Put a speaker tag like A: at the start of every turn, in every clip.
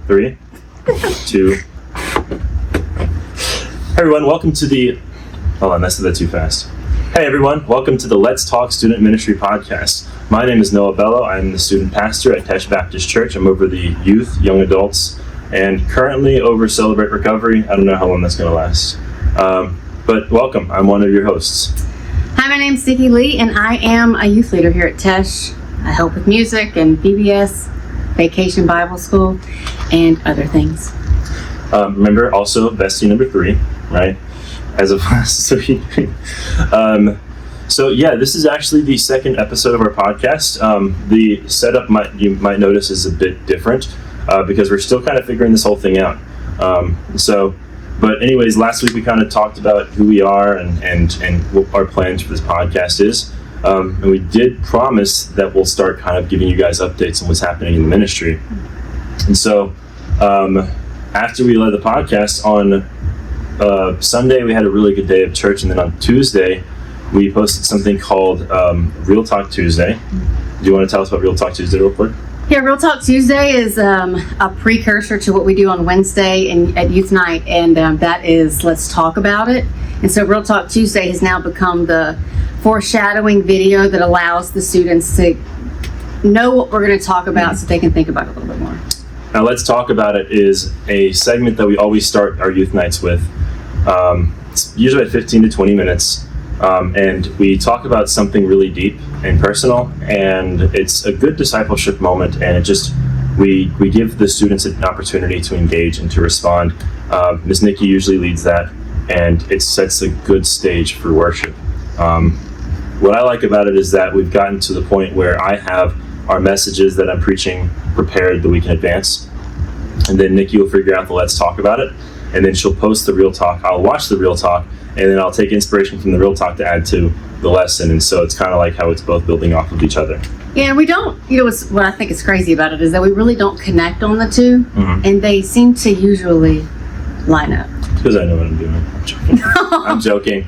A: 3, 2. Hey everyone, welcome to the... Hold on, I said that too fast. Hey everyone, welcome to the Let's Talk Student Ministry Podcast. My name is Noah Bello. I'm the student pastor at Tesh Baptist Church. I'm over the youth, young adults, and currently over Celebrate Recovery. I don't know how long that's going to last. But welcome, I'm one of your hosts.
B: Hi, my name's Nikki Lee, and I am a youth leader here at Tesh. I help with music and VBS, Vacation Bible School, and other things.
A: Remember, also bestie number 3, right? As of last week. So yeah, this is actually the second episode of our podcast. The setup you might notice is a bit different because we're still kind of figuring this whole thing out. But anyways, last week we kind of talked about who we are and what our plans for this podcast is. And we did promise that we'll start kind of giving you guys updates on what's happening in the ministry. And so after we led the podcast on Sunday, we had a really good day of church. And then on Tuesday, we posted something called Real Talk Tuesday. Do you want to tell us about Real Talk Tuesday real quick?
B: Yeah, Real Talk Tuesday is a precursor to what we do on Wednesday at Youth Night, and that is Let's Talk About It. And so Real Talk Tuesday has now become the foreshadowing video that allows the students to know what we're going to talk about so they can think about it a little bit more.
A: Now, Let's Talk About It is a segment that we always start our youth nights with. It's usually at 15 to 20 minutes. And we talk about something really deep and personal, and it's a good discipleship moment, and we give the students an opportunity to engage and to respond. Ms. Nikki usually leads that, and it sets a good stage for worship. What I like about it is that we've gotten to the point where I have our messages that I'm preaching prepared the week in advance, and then Nikki will figure out the Let's Talk About It, and then she'll post the Real Talk. I'll watch the Real Talk, and then I'll take inspiration from the Real Talk to add to the lesson. And so it's kind of like how it's both building off of each other.
B: Yeah, and we don't, what I think is crazy about it is that we really don't connect on the two, and they seem to usually line up.
A: Because I know what I'm doing. I'm joking. I'm joking.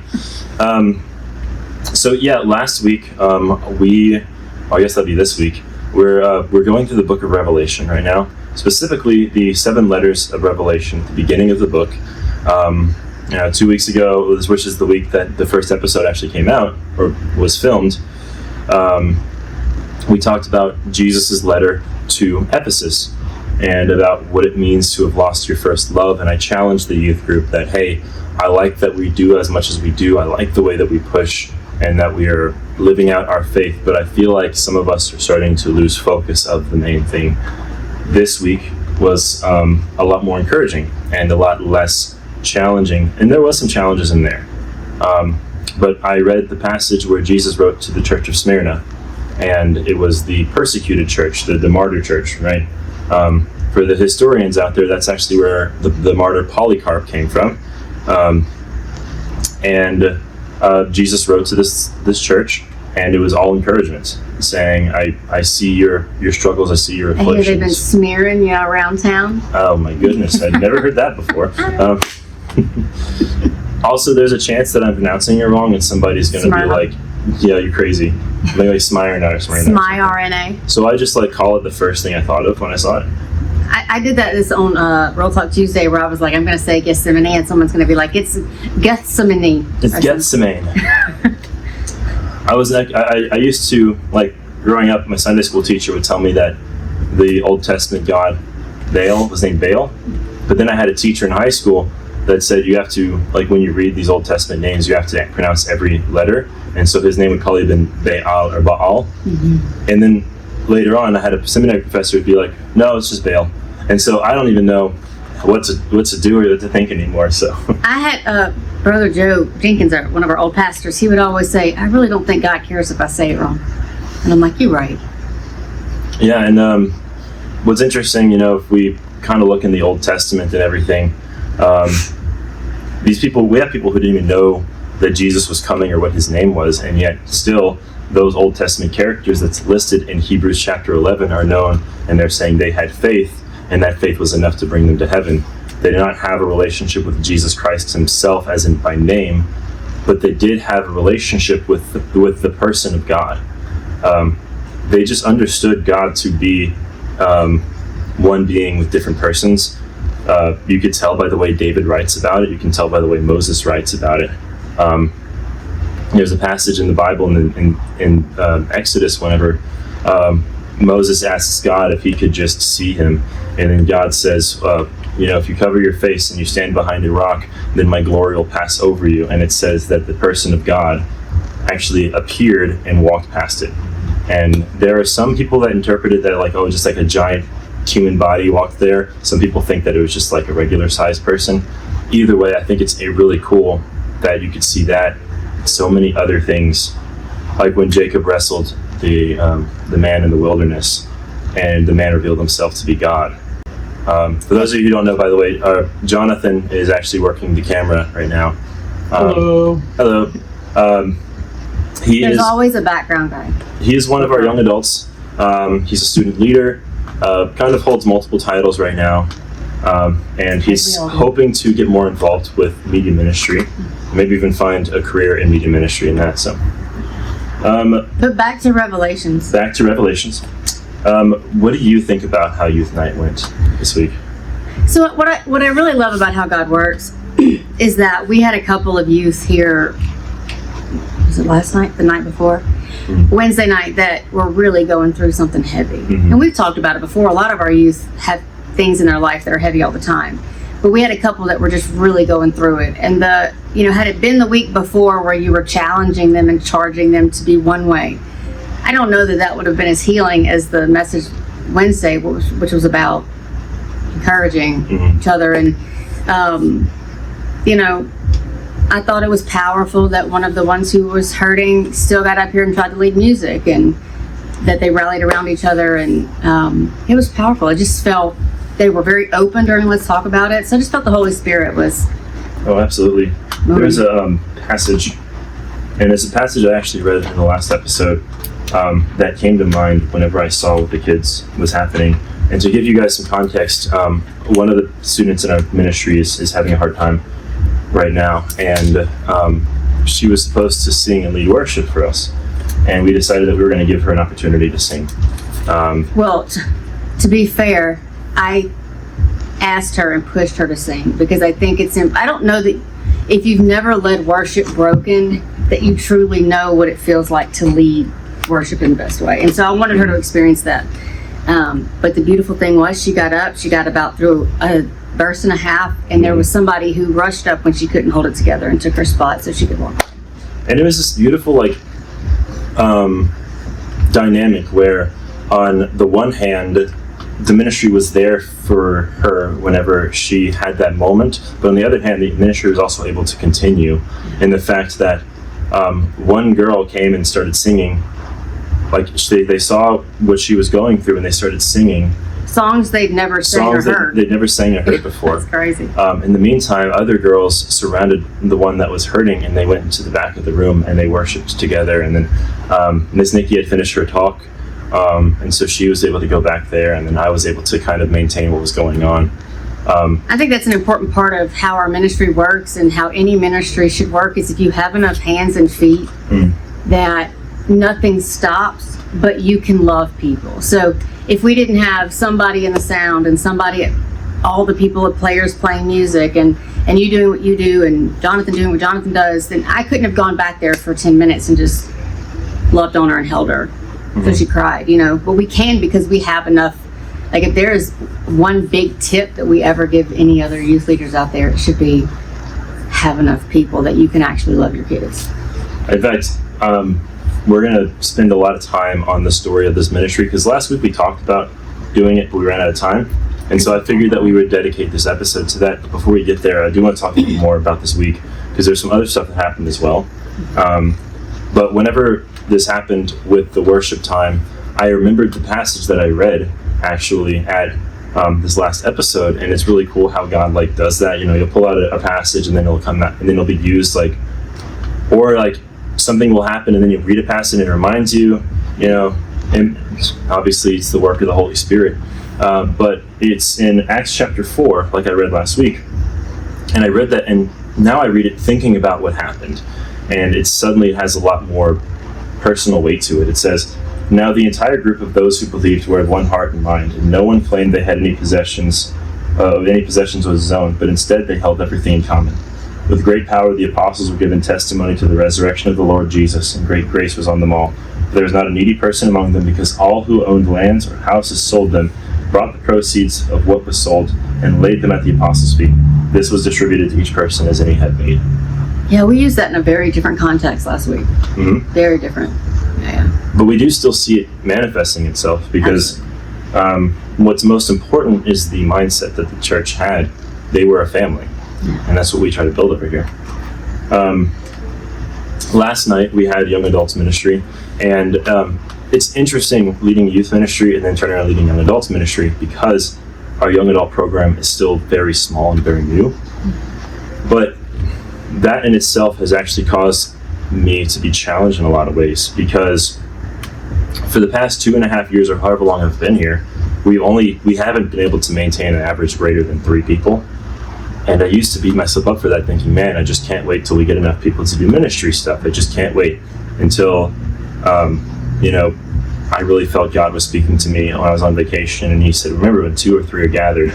A: So yeah, last week, I guess that'll be this week, we're going through the book of Revelation right now, specifically the 7 letters of Revelation at the beginning of the book. 2 weeks ago, which is the week that the first episode actually came out or was filmed, we talked about Jesus' letter to Ephesus and about what it means to have lost your first love. And I challenged the youth group that, hey, I like that we do as much as we do. I like the way that we push and that we are living out our faith. But I feel like some of us are starting to lose focus of the main thing. This week was a lot more encouraging and a lot less challenging, and there was some challenges in there, but I read the passage where Jesus wrote to the church of Smyrna, and it was the persecuted church, the martyr church, right? For the historians out there, that's actually where the martyr Polycarp came from, and Jesus wrote to this church, and it was all encouragement, saying, I see your struggles, I see your afflictions.
B: I hear they've been smearing around town.
A: Oh my goodness, I'd never heard that before. Also, there's a chance that I'm pronouncing it wrong, and somebody's going to be like, "Yeah, you're crazy." Maybe like Smyrna or Smyrna.
B: Smyrna.
A: So I just call it the first thing I thought of when I saw it.
B: I did that this on Real Talk Tuesday, where I was like, I'm going to say Gethsemane, and someone's going to be like, it's Gethsemane.
A: It's Gethsemane. I used to, growing up, my Sunday school teacher would tell me that the Old Testament god Baal was named Baal, but then I had a teacher in high school that said you have to, when you read these Old Testament names, you have to pronounce every letter. And so his name would probably have been Baal or Baal. Mm-hmm. And then later on, I had a seminary professor who'd be like, no, it's just Baal. And so I don't even know what to do or what to think anymore. So
B: I had Brother Joe Jenkins, one of our old pastors, he would always say, I really don't think God cares if I say it wrong. And I'm like, you're right. Yeah,
A: and what's interesting, if we kind of look in the Old Testament and everything, we have people who didn't even know that Jesus was coming or what his name was, and yet still those Old Testament characters that's listed in Hebrews chapter 11 are known, and they're saying they had faith, and that faith was enough to bring them to heaven. They did not have a relationship with Jesus Christ himself as in by name, but they did have a relationship with the person of God. They just understood God to be one being with different persons. You could tell by the way David writes about it. You can tell by the way Moses writes about it. There's a passage in the Bible in Exodus whenever Moses asks God if he could just see him, and then God says, if you cover your face and you stand behind a rock, then my glory will pass over you. And it says that the person of God actually appeared and walked past it. And there are some people that interpreted that like, just like a giant human body walked there. Some people think that it was just like a regular sized person. Either way, I think it's really cool that you could see that. So many other things, like when Jacob wrestled the man in the wilderness, and the man revealed himself to be God. For those of you who don't know, by the way, Jonathan is actually working the camera right now.
C: Hello.
B: There's always a background guy.
A: He is one of our young adults. He's a student leader, kind of holds multiple titles right now, and he's hoping to get more involved with media ministry, maybe even find a career in media ministry in that. So,
B: but back to Revelations.
A: What do you think about how Youth Night went this week?
B: So what I really love about how God works is that we had a couple of youth here. Was it last night? The night before? Mm-hmm. Wednesday night, that were really going through something heavy. Mm-hmm. And we've talked about it before. A lot of our youth have things in their life that are heavy all the time. But we had a couple that were just really going through it. And had it been the week before where you were challenging them and charging them to be one way, I don't know that would have been as healing as the message Wednesday, which was about encouraging mm-hmm. each other. And, I thought it was powerful that one of the ones who was hurting still got up here and tried to lead music, and that they rallied around each other. And it was powerful. I just felt they were very open during Let's Talk About It. So I just felt the Holy Spirit was...
A: Oh, absolutely. There's a passage, and it's a passage I actually read in the last episode that came to mind whenever I saw what the kids was happening. And to give you guys some context, one of the students in our ministry is having a hard time right now, and she was supposed to sing and lead worship for us, and we decided that we were going to give her an opportunity to sing.
B: To be fair, I asked her and pushed her to sing, because I think I don't know that if you've never led worship broken, that you truly know what it feels like to lead worship in the best way. And so I wanted her to experience that. But the beautiful thing was, she got up, she got about through a verse and a half, and there was somebody who rushed up when she couldn't hold it together and took her spot so she could walk.
A: And it was this beautiful dynamic where, on the one hand, the ministry was there for her whenever she had that moment, but on the other hand, the ministry was also able to continue in the fact that one girl came and started singing. They saw what she was going through, and they started singing
B: songs they'd never sang or heard.
A: They'd never sang or heard before.
B: That's crazy.
A: In the meantime, other girls surrounded the one that was hurting, and they went into the back of the room and they worshiped together. And then Ms. Nikki had finished her talk, and so she was able to go back there, and then I was able to kind of maintain what was going on.
B: I think that's an important part of how our ministry works, and how any ministry should work, is if you have enough hands and feet that nothing stops, but you can love people. So if we didn't have somebody in the sound, and all the people at players playing music, and you doing what you do, and Jonathan doing what Jonathan does, then I couldn't have gone back there for 10 minutes and just loved on her and held her so she cried, But we can, because we have enough. If there is one big tip that we ever give any other youth leaders out there, it should be have enough people that you can actually love your kids.
A: In fact, we're going to spend a lot of time on the story of this ministry, because last week we talked about doing it, but we ran out of time. And so I figured that we would dedicate this episode to that. But before we get there, I do want to talk a little more about this week, because there's some other stuff that happened as well. But whenever this happened with the worship time, I remembered the passage that I read actually at this last episode, and it's really cool how God does that. You'll pull out a passage, and then it'll come back, and then it'll be used something will happen, and then you read a passage and it reminds you, and obviously it's the work of the Holy Spirit. But it's in Acts chapter 4, like I read last week. And I read that, and now I read it thinking about what happened. And it suddenly has a lot more personal weight to it. It says, Now the entire group of those who believed were of one heart and mind, and no one claimed they had any possessions was his own, but instead they held everything in common. With great power the apostles were given testimony to the resurrection of the Lord Jesus, and great grace was on them all. There was not a needy person among them, because all who owned lands or houses sold them, brought the proceeds of what was sold, and laid them at the apostles' feet. This was distributed to each person as any had need.
B: Yeah, we used that in a very different context last week.
A: Mm-hmm.
B: Very different. Yeah.
A: But we do still see it manifesting itself, because what's most important is the mindset that the church had. They were a family, and that's what we try to build over here. Last night we had young adults ministry, and it's interesting leading youth ministry and then turning around leading young adults ministry, because our young adult program is still very small and very new. But that in itself has actually caused me to be challenged in a lot of ways, because for the past 2.5 years or however long I've been here, we haven't been able to maintain an average greater than 3 people. And I used to beat myself up for that, thinking, man, I just can't wait till we get enough people to do ministry stuff. I just can't wait until, I really felt God was speaking to me when I was on vacation. And he said, remember, when 2 or 3 are gathered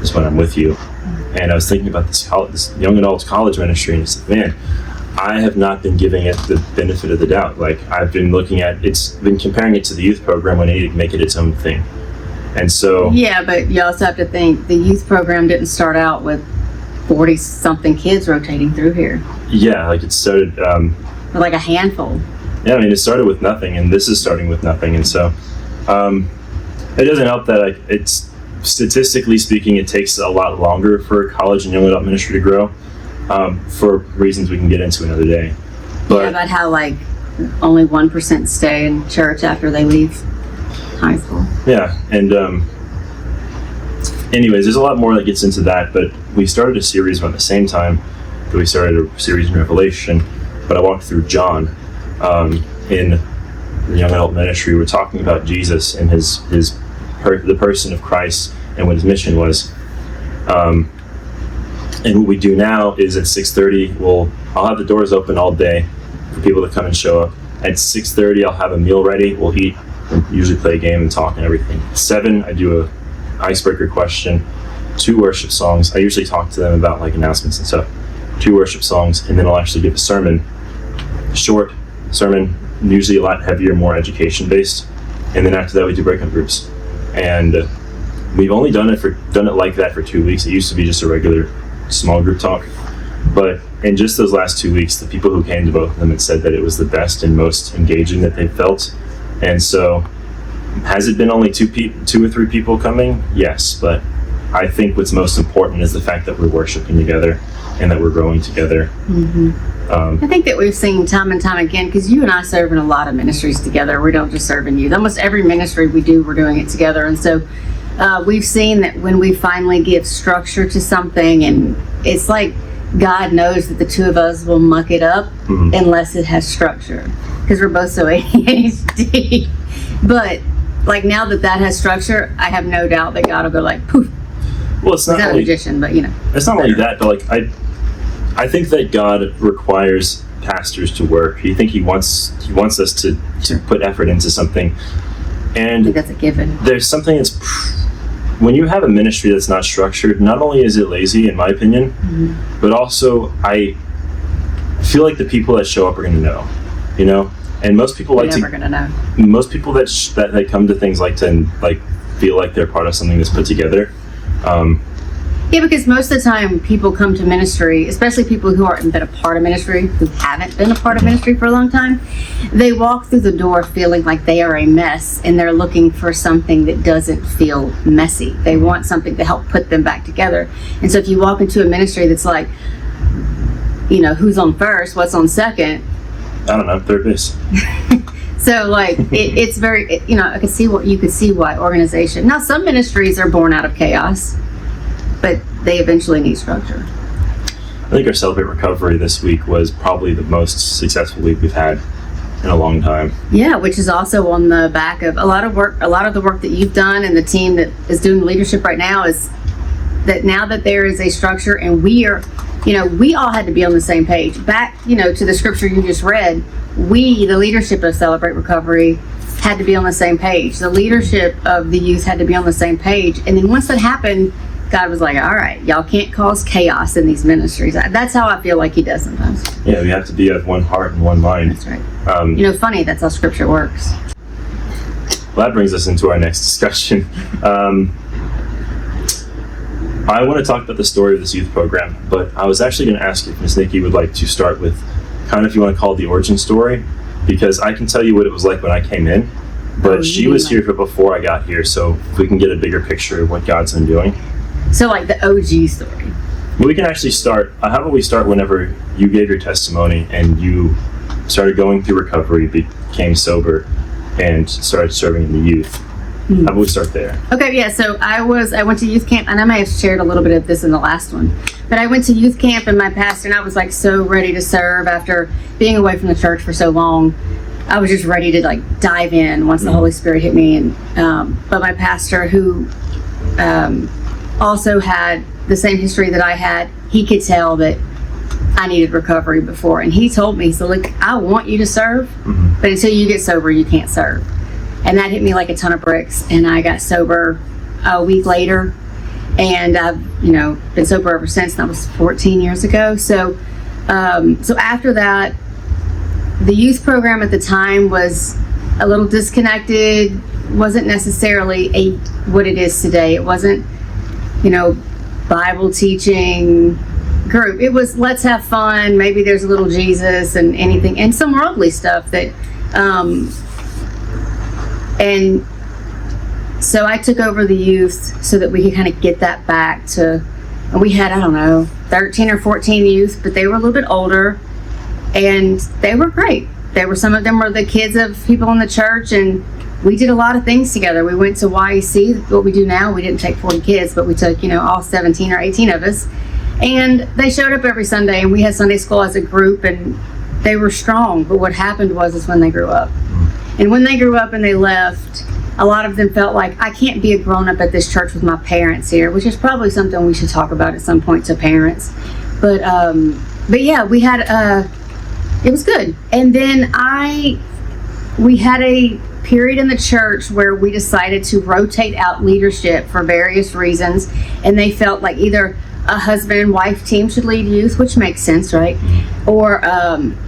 A: is when I'm with you. And I was thinking about this young adults college ministry, and I said, man, I have not been giving it the benefit of the doubt. Like, I've been comparing it to the youth program when I need to make it its own thing. And so... Yeah,
B: but you also have to think the youth program didn't start out with 40-something kids rotating through here.
A: Yeah, like it started...
B: With like a handful.
A: Yeah, I mean, it started with nothing, and this is starting with nothing. And so it doesn't help that it's... Statistically speaking, it takes a lot longer for college and young adult ministry to grow, for reasons we can get into another day. But
B: yeah, about how like only 1% stay in church after they leave high school.
A: Yeah, and anyways, there's a lot more that gets into that, but we started a series around the same time that we started a series in Revelation, but I walked through John in the young adult ministry. We're talking about Jesus and the person of Christ and what his mission was. And what we do now is at 6:30, I'll have the doors open all day for people to come and show up. At 6:30, I'll have a meal ready. We'll eat, and usually play a game and talk and everything. At 7, I do a icebreaker question, 2 worship songs. I usually talk to them about like announcements and stuff. 2 worship songs, and then I'll actually give a sermon. Short sermon, usually a lot heavier, more education based. And then after that, we do breakout groups. And we've only done it like that for 2 weeks. It used to be just a regular small group talk, but in just those last 2 weeks, the people who came to both of them had said that it was the best and most engaging that they felt. And so, has it been only 2 or 3 people coming? Yes, but I think what's most important is the fact that we're worshiping together and that we're growing together. Mm-hmm.
B: I think that we've seen time and time again, because you and I serve in a lot of ministries together. We don't just serve in youth. Almost every ministry we do, we're doing it together. And so we've seen that when we finally give structure to something, and it's like God knows that the 2 of us will muck it up unless it has structure, because we're both so ADHD. But like now that has structure, I have no doubt that God will go like poof.
A: Well, it's not
B: a magician, but
A: it's not only that, but like I think that God requires pastors to work. I think He wants us to put effort into something, and
B: I think that's a given.
A: There's something that's when you have a ministry that's not structured. Not only is it lazy, in my opinion, but also I feel like the people that show up are going to know, and most people like
B: never gonna know.
A: Most people that come to things like to feel like they're part of something that's put together.
B: Yeah, because most of the time people come to ministry, especially people who haven't been a part of ministry, for a long time, they walk through the door feeling like they are a mess, and they're looking for something that doesn't feel messy. They want something to help put them back together. And so if you walk into a ministry that's like, who's on first, what's on second?
A: I don't know, third base.
B: So like it's very, I could see why organization. Now some ministries are born out of chaos, but they eventually need structure.
A: I think our Celebrate Recovery this week was probably the most successful week we've had in a long time.
B: Yeah, which is also on the back of a lot of the work that you've done, and the team that is doing the leadership right now is that now that there is a structure, and we all had to be on the same page. Back, to the scripture you just read, we, the leadership of Celebrate Recovery, had to be on the same page. The leadership of the youth had to be on the same page. And then once that happened, God was like, all right, y'all can't cause chaos in these ministries. That's how I feel like he does sometimes.
A: Yeah, we have to be of one heart and one mind.
B: That's right. Funny, that's how scripture works.
A: Well, that brings us into our next discussion. I want to talk about the story of this youth program, but I was actually going to ask if Ms. Nikki would like to start with kind of, if you want to call it the origin story, because I can tell you what it was like when I came in, but she was here before I got here, so if we can get a bigger picture of what God's been doing.
B: So like the OG story.
A: Well, we can actually start, how about we start whenever you gave your testimony and you started going through recovery, became sober, and started serving in the youth. How about we start there?
B: Okay, yeah, so I went to youth camp, and I may have shared a little bit of this in the last one, but I went to youth camp, and my pastor, and I was like so ready to serve after being away from the church for so long. I was just ready to like dive in once the Holy Spirit hit me. And but my pastor, who also had the same history that I had, he could tell that I needed recovery before, and he told me, so look, I want you to serve, but until you get sober, you can't serve. And that hit me like a ton of bricks, and I got sober a week later, and I've been sober ever since. That was 14 years ago. So after that, the youth program at the time was a little disconnected, wasn't necessarily what it is today. It wasn't Bible teaching group. It was, let's have fun, maybe there's a little Jesus and anything, and some worldly stuff that and so I took over the youth so that we could kind of get that back to, and we had, 13 or 14 youth, but they were a little bit older, and they were great. Some of them were the kids of people in the church, and we did a lot of things together. We went to YEC. What we do now, we didn't take 40 kids, but we took, all 17 or 18 of us, and they showed up every Sunday, and we had Sunday school as a group, and they were strong. But what happened is when they grew up, and when they grew up and they left, a lot of them felt like, I can't be a grown-up at this church with my parents here, which is probably something we should talk about at some point to parents. But yeah, we had it was good. And then we had a period in the church where we decided to rotate out leadership for various reasons, and they felt like either a husband and wife team should lead youth, which makes sense, right? Or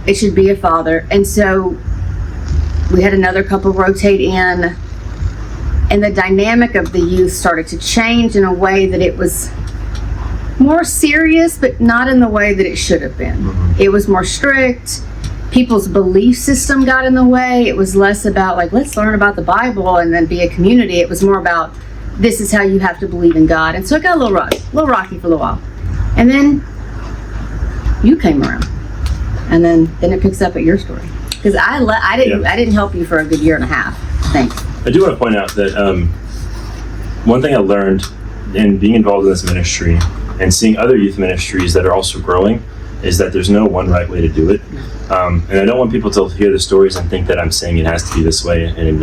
B: it should be a father. And so we had another couple rotate in, and the dynamic of the youth started to change in a way that it was more serious, but not in the way that it should have been. It was more strict. People's belief system got in the way. It was less about like, let's learn about the Bible and then be a community. It was more about, this is how you have to believe in God. And so it got a little rocky for a little while. And then you came around, and then it picks up at your story. Because I didn't help you for a good year and a half, I think.
A: I do want to point out that one thing I learned in being involved in this ministry and seeing other youth ministries that are also growing is that there's no one right way to do it. And I don't want people to hear the stories and think that I'm saying it has to be this way and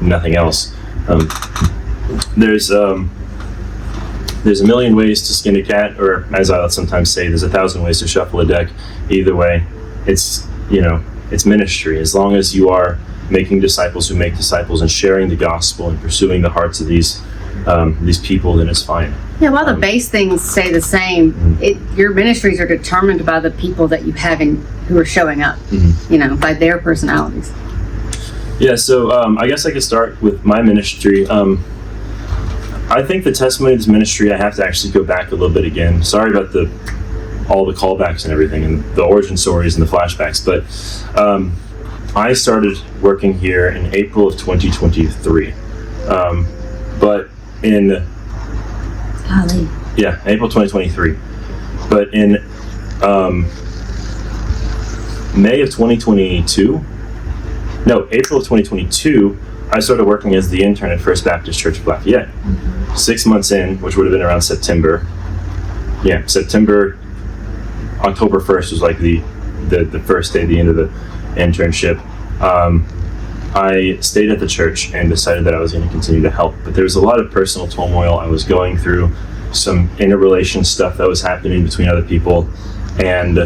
A: nothing else. There's a million ways to skin a cat, or as I sometimes say, there's 1,000 ways to shuffle a deck. Either way, it's ministry. As long as you are making disciples who make disciples and sharing the gospel and pursuing the hearts of these people, then it's fine.
B: Yeah, while the base things stay the same, your ministries are determined by the people that you have who are showing up, by their personalities.
A: Yeah, so I guess I could start with my ministry. I think the testimony of this ministry, I have to actually go back a little bit again. Sorry about all the callbacks and everything, and the origin stories and the flashbacks, but I started working here in April of 2023. But in April 2023. But in April of 2022, I started working as the intern at First Baptist Church of Lafayette. 6 months in, which would have been around September. Yeah, October 1st was like the first day, the end of the internship. I stayed at the church and decided that I was going to continue to help. But there was a lot of personal turmoil I was going through, some interrelation stuff that was happening between other people, and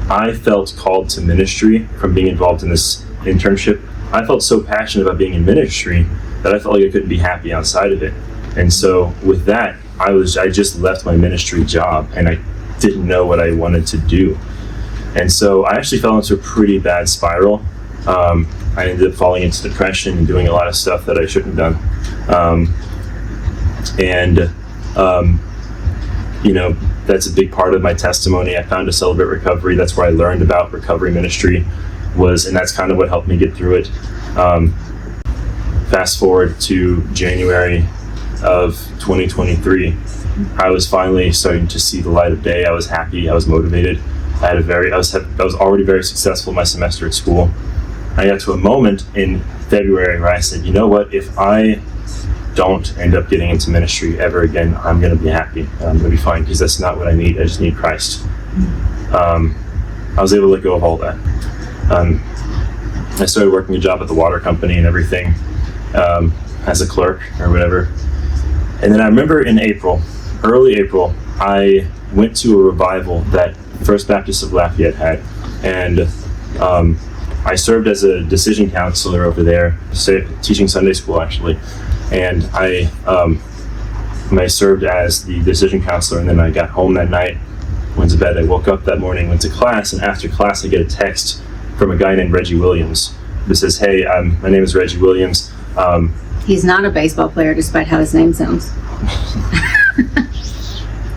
A: I felt called to ministry from being involved in this internship I felt so passionate about being in ministry that I felt like I couldn't be happy outside of it. And so with that, I just left my ministry job, and I didn't know what I wanted to do. And so I actually fell into a pretty bad spiral. I ended up falling into depression and doing a lot of stuff that I shouldn't have done. That's a big part of my testimony. I found a Celebrate Recovery. That's where I learned about recovery ministry and that's kind of what helped me get through it. Fast forward to January of 2023, I was finally starting to see the light of day. I was happy. I was motivated. I was already very successful in my semester at school. I got to a moment in February where I said, you know what, if I don't end up getting into ministry ever again, I'm going to be happy. I'm going to be fine, because that's not what I need. I just need Christ. I was able to let go of all that. I started working a job at the water company and everything, as a clerk or whatever. And then I remember in early April, I went to a revival that First Baptist of Lafayette had. And I served as a decision counselor over there, teaching Sunday school actually. And I served as the decision counselor, and then I got home that night, went to bed. I woke up that morning, went to class, and after class I get a text from a guy named Reggie Williams who says, hey, my name is Reggie Williams.
B: He's not a baseball player, despite how his name sounds.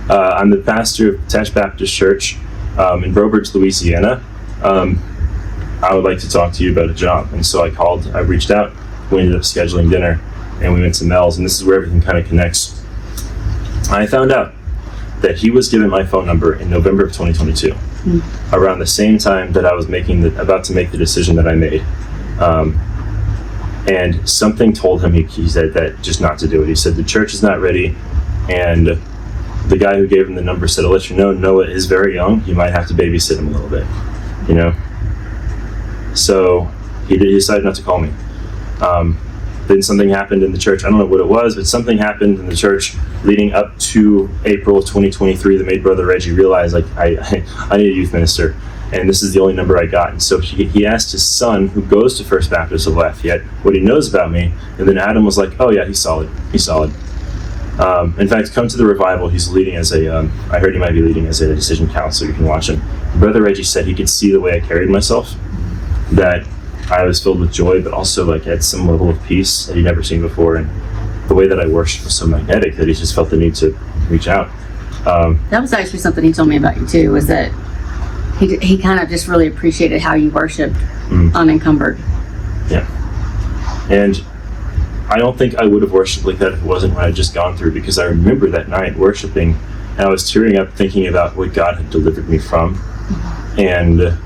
A: I'm the pastor of Attached Baptist Church in Brobridge, Louisiana. I would like to talk to you about a job. And so I reached out. We ended up scheduling dinner, and we went to Mel's, and this is where everything kind of connects. I found out that he was given my phone number in November of 2022, around the same time that I was about to make the decision that I made. And something told him, he said that just not to do it. He said the church is not ready, and the guy who gave him the number said, I'll let you know, Noah is very young. You might have to babysit him a little bit, So he decided not to call me. Then something happened in the church. I don't know what it was, but something happened in the church leading up to April of 2023 that made Brother Reggie realize, I need a youth minister, and this is the only number I got. And so he asked his son, who goes to First Baptist of Lafayette, what he knows about me. And then Adam was like, oh yeah, he's solid. In fact, come to the revival. He's leading as I heard he might be leading as a decision counselor. You can watch him. Brother Reggie said he could see the way I carried myself, that I was filled with joy, but also had some level of peace that he'd never seen before. And the way that I worshiped was so magnetic that he just felt the need to reach out.
B: That was actually something he told me about you too, was that he kind of just really appreciated how you worshiped unencumbered.
A: Yeah. And I don't think I would have worshiped like that if it wasn't what I'd just gone through, because I remember that night worshiping, and I was tearing up thinking about what God had delivered me from. And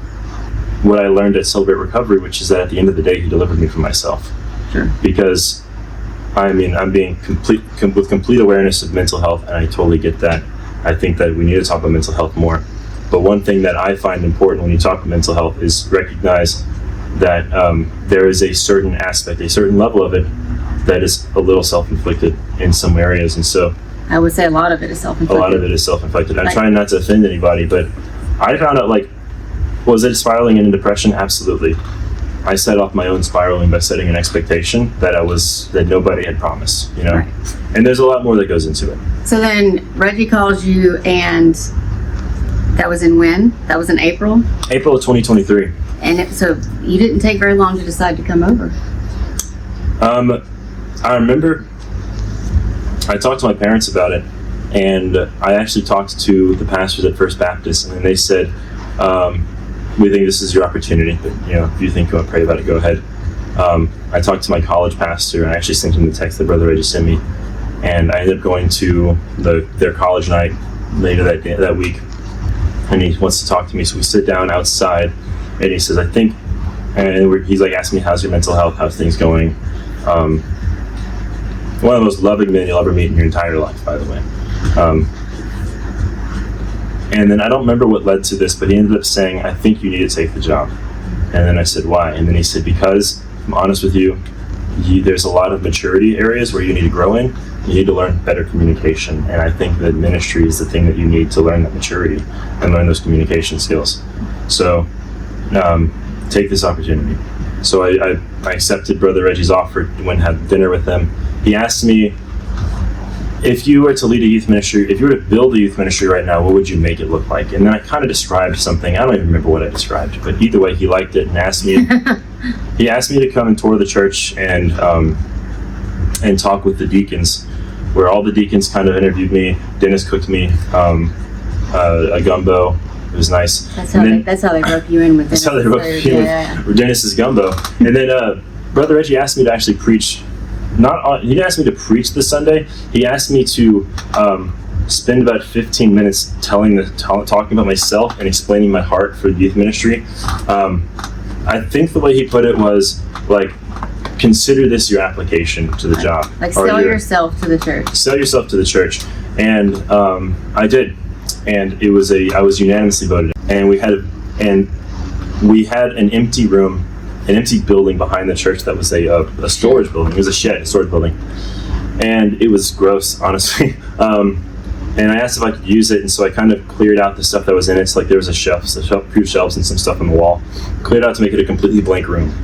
A: what I learned at Celebrate Recovery, which is that at the end of the day, he delivered me from myself.
B: Sure.
A: Because, I'm being with complete awareness of mental health, and I totally get that. I think that we need to talk about mental health more. But one thing that I find important when you talk about mental health is recognize that there is a certain aspect, a certain level of it that is a little self-inflicted in some areas. And so
B: I would say a lot of it is self-inflicted.
A: A lot of it is self-inflicted. I'm trying not to offend anybody, but I found out, was it spiraling into depression? Absolutely. I set off my own spiraling by setting an expectation that nobody had promised,
B: Right.
A: And there's a lot more that goes into it.
B: So then Reggie calls you, and that was in when? That was in April?
A: April of 2023.
B: And so you didn't take very long to decide to come over.
A: I remember I talked to my parents about it, and I actually talked to the pastors at First Baptist, and they said, we think this is your opportunity, but if you think you want to pray about it, go ahead. I talked to my college pastor, and I actually sent him the text that Brother Reggie sent me, and I ended up going to their college night later that week, and he wants to talk to me. So we sit down outside, and he says, he's asking me, how's your mental health, how's things going? One of the most loving men you'll ever meet in your entire life, by the way. And then I don't remember what led to this, but he ended up saying, I think you need to take the job. And then I said, why? And then he said, because I'm honest with you, there's a lot of maturity areas where you need to grow in. You need to learn better communication. And I think that ministry is the thing that you need to learn that maturity and learn those communication skills. So take this opportunity. So I accepted Brother Reggie's offer, went and had dinner with him. He asked me, if you were to lead a youth ministry, if you were to build a youth ministry right now, what would you make it look like? And then I kind of described something. I don't even remember what I described, but either way, he liked it and asked me. He asked me to come and tour the church and talk with the deacons, where all the deacons kind of interviewed me. Dennis cooked me a gumbo. It was nice.
B: That's how they rope you in with Dennis.
A: That's how they rope you in with Dennis's gumbo. And then Brother Reggie asked me to actually preach. He didn't ask me to preach this Sunday. He asked me to spend about 15 minutes talking about myself and explaining my heart for youth ministry. I think the way he put it was like, consider this your application to the job.
B: Like sell yourself to the church. Sell yourself to the church.
A: And I did. And I was unanimously voted. And we had an empty room, an empty building behind the church that was a storage building. It was a shed, a storage building. And it was gross, honestly. And I asked if I could use it, and so I kind of cleared out the stuff that was in it. So like there was a few shelves and some stuff on the wall. Cleared out to make it a completely blank room.